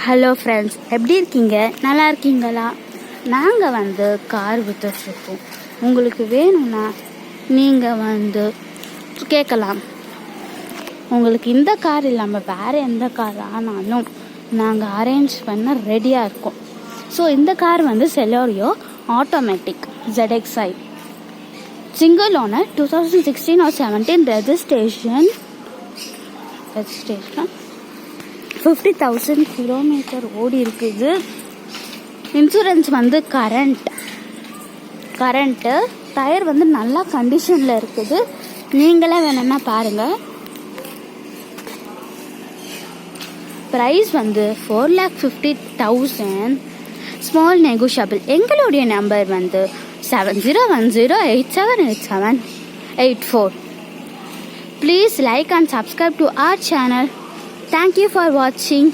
Hello friends, எப்படி இருக்கீங்க? நல்லா இருக்கீங்களா? நாங்கள் கார் விற்றுட்ருக்கோம். உங்களுக்கு வேணும்னா நீங்கள் கேட்கலாம். உங்களுக்கு இந்த கார் இல்லாமல் வேறு எந்த கார் ஆனாலும் நாங்கள் அரேஞ்ச் பண்ண ரெடியாக இருக்கோம். ஸோ இந்த car Celerio automatic ZXi single owner 2016 or 17 registration 50,000 kilometre ஓடி இருக்குது. இன்சூரன்ஸ் கரண்ட்டு டயர் நல்லா கண்டிஷனில் இருக்குது. நீங்களே வேணும்னா பாருங்கள். ப்ரைஸ் 4,50,000. Small negotiable. எங்களுடைய number 7010878784. Please like and subscribe to our channel. Thank you for watching.